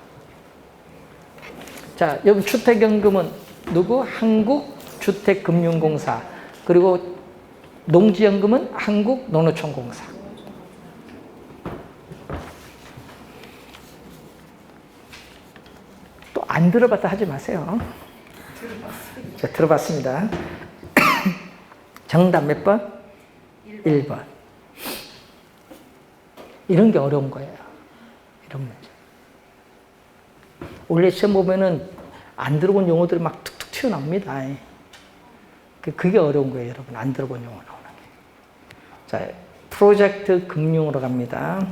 자, 여기 주택연금은 누구? 한국주택금융공사. 그리고 농지연금은 한국농어촌공사. 또 안 들어봤다 하지 마세요. 자, 들어봤습니다. 정답 몇 번? 1번. 이런 게 어려운 거예요. 이런 문제. 원래 시험 보면은 안 들어본 용어들이 막 툭툭 튀어나옵니다. 그게 어려운 거예요, 여러분. 안 들어본 용어 나오는 게. 자, 프로젝트 금융으로 갑니다.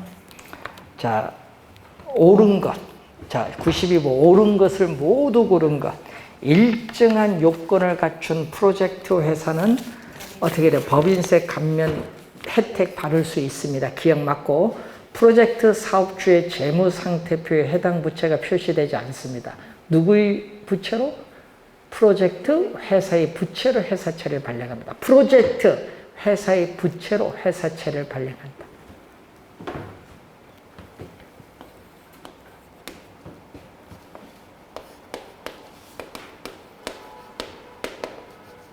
자, 옳은 것. 자, 92번. 옳은 것을 모두 고른 것. 일정한 요건을 갖춘 프로젝트 회사는 어떻게 돼요? 법인세 감면 혜택 받을 수 있습니다. 기억 맞고. 프로젝트 사업주의 재무상태표에 해당 부채가 표시되지 않습니다. 누구의 부채로? 프로젝트 회사의 부채로 회사채를 발행합니다. 프로젝트 회사의 부채로 회사채를 발행한다.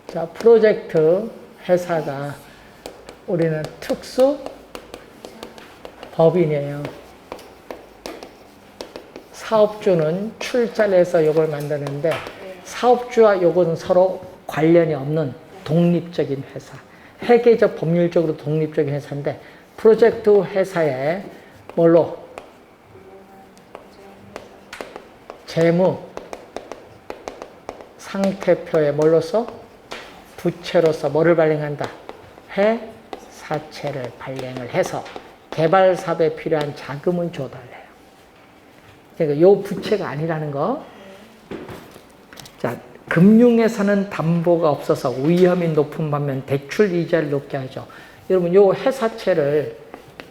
자, 프로젝트 회사가 우리는 특수 법인이에요. 사업주는 출자를 해서 이걸 만드는데 사업주와 이건 서로 관련이 없는 독립적인 회사. 회계적 법률적으로 독립적인 회사인데 프로젝트 회사에 뭘로? 재무 상태표에 뭘로써? 부채로서 뭐를 발행한다? 회사채를 발행을 해서 개발 사업에 필요한 자금은 줘달래요. 그러니까 요 부채가 아니라는 거. 자, 금융회사는 담보가 없어서 위험이 높은 반면 대출 이자를 높게 하죠. 여러분, 요 회사채를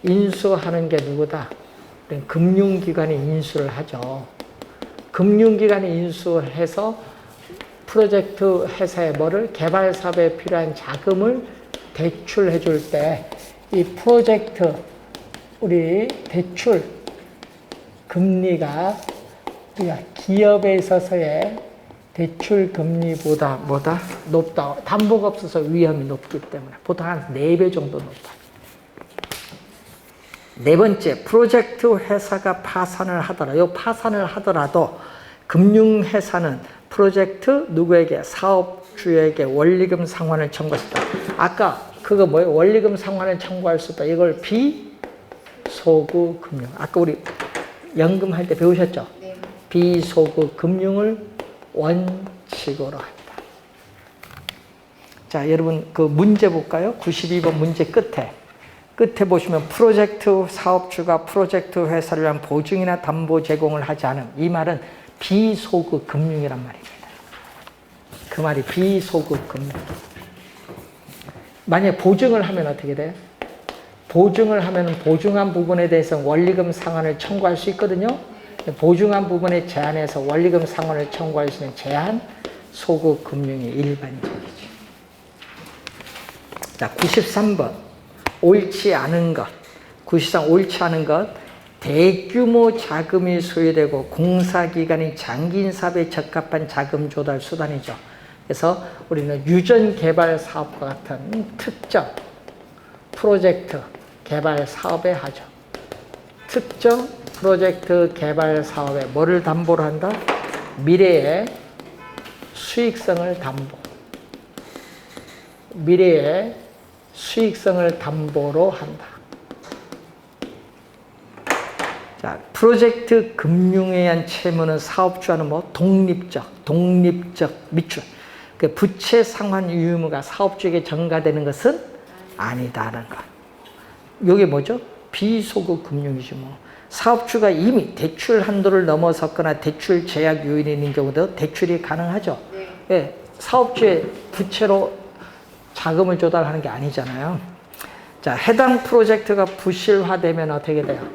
인수하는 게 누구다? 금융기관이 인수를 하죠. 금융기관이 인수해서 프로젝트 회사에 뭐를 개발 사업에 필요한 자금을 대출해 줄 때 이 프로젝트 우리 대출 금리가 우리가 기업에 있어서의 대출 금리보다 뭐다? 높다. 담보가 없어서 위험이 높기 때문에 보통 한 4배 정도 높다. 네 번째, 프로젝트 회사가 파산을 하더라도, 파산을 하더라도 금융회사는 프로젝트 누구에게? 사업주에게 원리금 상환을 청구했다. 아까 그거 뭐예요? 원리금 상환을 청구할 수 있다. 이걸 비소구 금융. 아까 우리 연금할 때 배우셨죠? 네. 비소구 금융을 원칙으로 한다. 자, 여러분 그 문제 볼까요? 92번 문제 끝에 보시면 프로젝트 사업주가 프로젝트 회사를 위한 보증이나 담보 제공을 하지 않음. 이 말은 비소급 금융이란 말입니다. 그 말이 비소급 금융. 만약에 보증을 하면 어떻게 돼요? 보증을 하면 보증한 부분에 대해서 원리금 상환을 청구할 수 있거든요. 보증한 부분에 제한해서 원리금 상환을 청구할 수 있는 제한 소급 금융이 일반적이죠. 자, 93번. 옳지 않은 것. 93 옳지 않은 것. 대규모 자금이 소요되고 공사기간이 장기인 사업에 적합한 자금 조달 수단이죠. 그래서 우리는 유전 개발 사업과 같은 특정 프로젝트 개발 사업에 하죠. 특정 프로젝트 개발 사업에 뭐를 담보로 한다? 미래의 수익성을 담보. 미래의 수익성을 담보로 한다. 자, 프로젝트 금융에 의한 채무는 사업주와는 뭐 독립적 미출. 그 부채 상환 의무가 사업주에게 전가되는 것은 아니다는 것. 이게 뭐죠? 비소급 금융이지 뭐. 사업주가 이미 대출 한도를 넘어섰거나 대출 제약 요인이 있는 경우도 대출이 가능하죠. 네. 예, 사업주의 부채로 자금을 조달하는 게 아니잖아요. 자, 해당 프로젝트가 부실화되면 어떻게 돼요?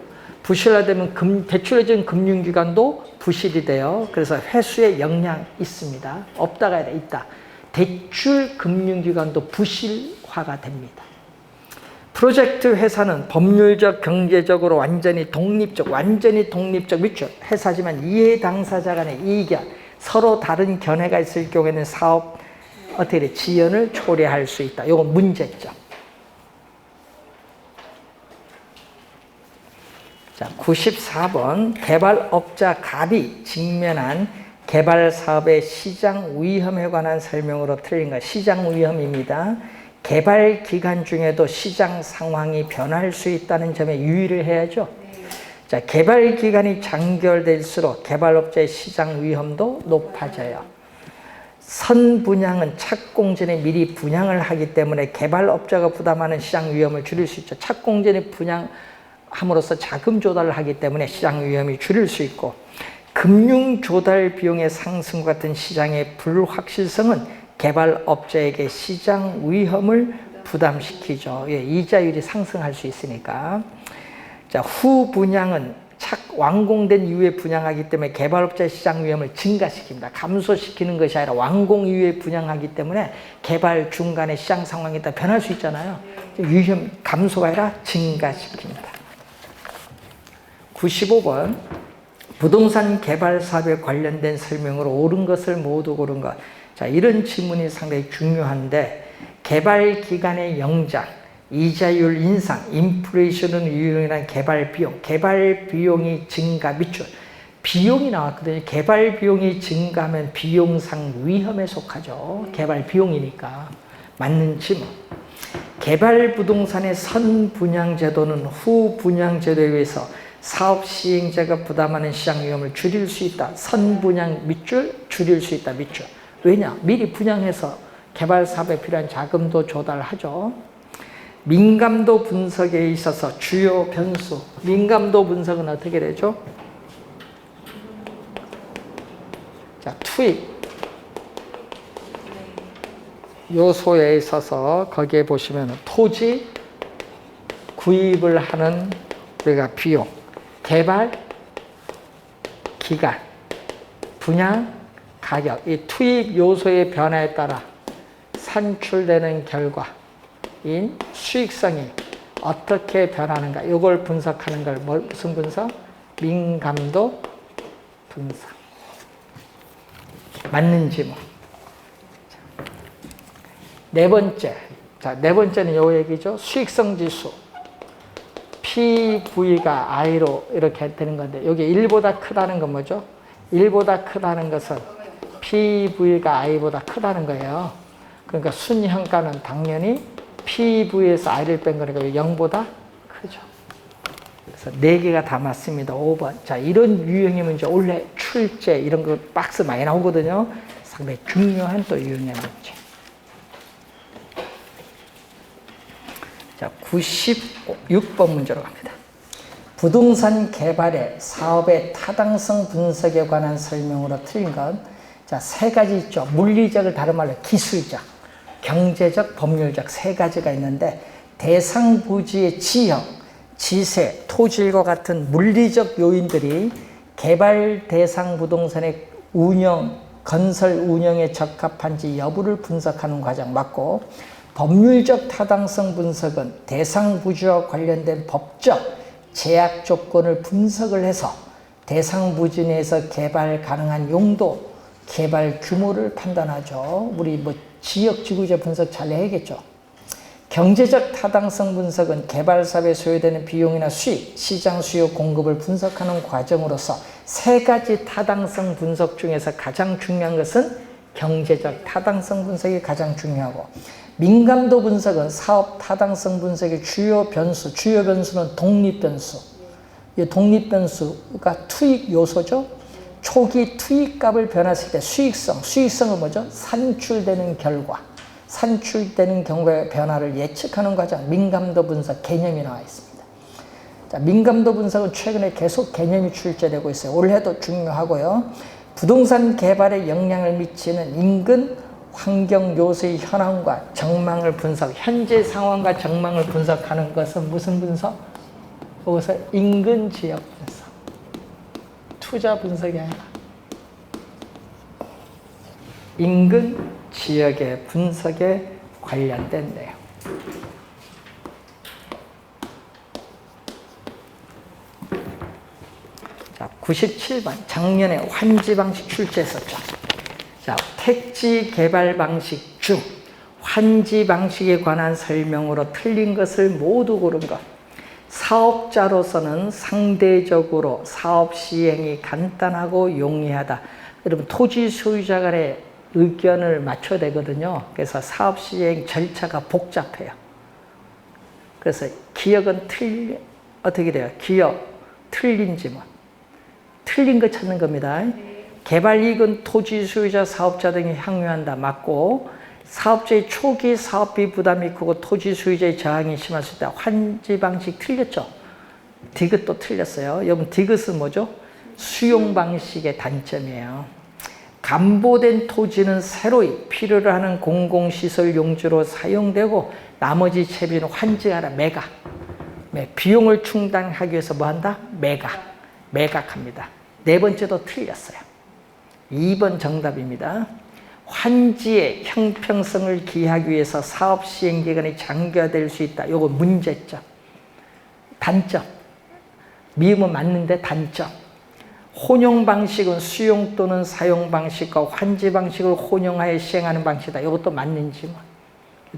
부실화되면 대출해준 금융기관도 부실이 돼요. 그래서 회수에 영향이 있습니다. 없다가 아니라 있다. 대출 금융기관도 부실화가 됩니다. 프로젝트 회사는 법률적, 경제적으로 완전히 독립적 미출 회사지만 이해 당사자 간의 이견, 서로 다른 견해가 있을 경우에는 사업 어떻게 돼? 지연을 초래할 수 있다. 이건 문제점. 자, 94번 개발업자 갑이 직면한 개발 사업의 시장 위험에 관한 설명으로 틀린 것. 시장 위험입니다. 개발 기간 중에도 시장 상황이 변할 수 있다는 점에 유의를 해야죠. 자, 개발 기간이 장기화될수록 개발업자의 시장 위험도 높아져요. 선분양은 착공 전에 미리 분양을 하기 때문에 개발업자가 부담하는 시장 위험을 줄일 수 있죠. 착공 전에 분양함으로써 자금 조달을 하기 때문에 시장 위험이 줄일 수 있고, 금융 조달 비용의 상승과 같은 시장의 불확실성은 개발업자에게 시장 위험을 부담시키죠. 예, 이자율이 상승할 수 있으니까. 자, 후분양은 완공된 이후에 분양하기 때문에 개발업자의 시장 위험을 증가시킵니다. 감소시키는 것이 아니라 완공 이후에 분양하기 때문에 개발 중간에 시장 상황이 다 변할 수 있잖아요. 위험 감소가 아니라 증가시킵니다. 95번 부동산 개발 사업에 관련된 설명으로 옳은 것을 모두 고른 것. 자, 이런 질문이 상당히 중요한데, 개발 기간의 연장, 이자율 인상, 인플레이션은 유효한 개발 비용이 증가 미출. 비용이 나왔거든요. 개발 비용이 증가하면 비용상 위험에 속하죠. 개발 비용이니까. 맞는 질문. 개발 부동산의 선분양 제도는 후분양 제도에 의해서 사업 시행자가 부담하는 시장 위험을 줄일 수 있다. 선분양 밑줄 줄일 수 있다. 밑줄. 왜냐? 미리 분양해서 개발 사업에 필요한 자금도 조달하죠. 민감도 분석에 있어서 주요 변수. 민감도 분석은 어떻게 되죠? 자, 투입 요소에 있어서 거기에 보시면 토지 구입을 하는 우리가 비용, 개발 기간, 분양, 가격, 이 투입 요소의 변화에 따라 산출되는 결과인 수익성이 어떻게 변하는가, 이걸 분석하는 걸 무슨 분석? 민감도 분석. 맞는지 뭐. 네 번째. 자, 네 번째는 요 얘기죠. 수익성 지수. PV가 I로 이렇게 되는 건데, 여기 1보다 크다는 건 뭐죠? 1보다 크다는 것은 PV가 I보다 크다는 거예요. 그러니까 순환가는 당연히 PV에서 I를 뺀 거니까 0보다 크죠. 그래서 4개가 다 맞습니다. 5번. 자, 이런 유형의 문제, 원래 출제 이런 거 박스 많이 나오거든요. 상당히 중요한 또 유형의 문제. 자, 96번 문제로 갑니다. 부동산 개발의 사업의 타당성 분석에 관한 설명으로 틀린 건, 자, 3가지 있죠. 물리적을 다른 말로 기술적, 경제적, 법률적 3가지가 있는데, 대상 부지의 지형, 지세, 토질과 같은 물리적 요인들이 개발 대상 부동산의 운영, 건설 운영에 적합한지 여부를 분석하는 과정 맞고, 법률적 타당성 분석은 대상 부지와 관련된 법적 제약 조건을 분석을 해서 대상 부지 내에서 개발 가능한 용도, 개발 규모를 판단하죠. 우리 뭐 지역 지구제 분석 잘 해야겠죠. 경제적 타당성 분석은 개발 사업에 소요되는 비용이나 수익, 시장 수요 공급을 분석하는 과정으로서 3가지 타당성 분석 중에서 가장 중요한 것은 경제적 타당성 분석이 가장 중요하고, 민감도 분석은 사업 타당성 분석의 주요 변수, 주요 변수는 독립 변수. 이 독립 변수가 투입 요소죠. 초기 투입값을 변했을 때 수익성, 수익성은 뭐죠? 산출되는 결과, 산출되는 경우의 변화를 예측하는 과정, 민감도 분석 개념이 나와 있습니다. 자, 민감도 분석은 최근에 계속 개념이 출제되고 있어요. 올해도 중요하고요. 부동산 개발에 영향을 미치는 인근 환경 요소의 현황과 전망을 분석, 현재 상황과 전망을 분석하는 것은 무슨 분석? 거기서 인근 지역 분석. 투자 분석이 아니라 인근 지역의 분석에 관련된 내용. 자, 97번. 작년에 환지 방식 출제했었죠. 자, 택지 개발 방식 중 환지 방식에 관한 설명으로 틀린 것을 모두 고른 것. 사업자로서는 상대적으로 사업 시행이 간단하고 용이하다. 여러분, 토지 소유자 간의 의견을 맞춰야 되거든요. 그래서 사업 시행 절차가 복잡해요. 그래서 기억은 어떻게 돼요? 기억, 틀린 지문. 틀린 거 찾는 겁니다. 개발 이익은 토지 소유자, 사업자 등이 향유한다. 맞고, 사업자의 초기 사업비 부담이 크고 토지 소유자의 저항이 심했을 때 환지 방식 틀렸죠? 디귿도 틀렸어요. 여러분, 디귿은 뭐죠? 수용 방식의 단점이에요. 감보된 토지는 새로이 필요로 하는 공공시설 용지로 사용되고, 나머지 채비는 환지하라. 매각. 비용을 충당하기 위해서 뭐 한다? 매각합니다. 4번째도 틀렸어요. 2번 정답입니다. 환지의 형평성을 기하기 위해서 사업 시행 기간이 장기화될 수 있다. 요거 문제점. 단점. 미음은 맞는데 단점. 혼용 방식은 수용 또는 사용 방식과 환지 방식을 혼용하여 시행하는 방식이다. 이것도 맞는지 뭐.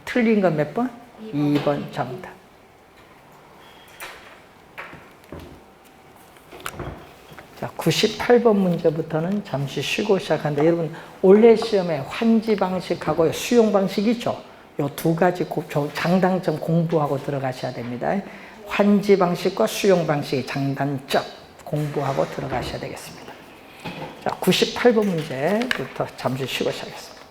틀린 건 몇 번? 2번 정답. 자, 98번 문제부터는 잠시 쉬고 시작하는데, 여러분 올해 시험에 환지 방식하고 수용 방식 있죠? 이 2가지 장단점 공부하고 들어가셔야 됩니다. 환지 방식과 수용 방식의 장단점 공부하고 들어가셔야 되겠습니다. 자, 98번 문제부터 잠시 쉬고 시작하겠습니다.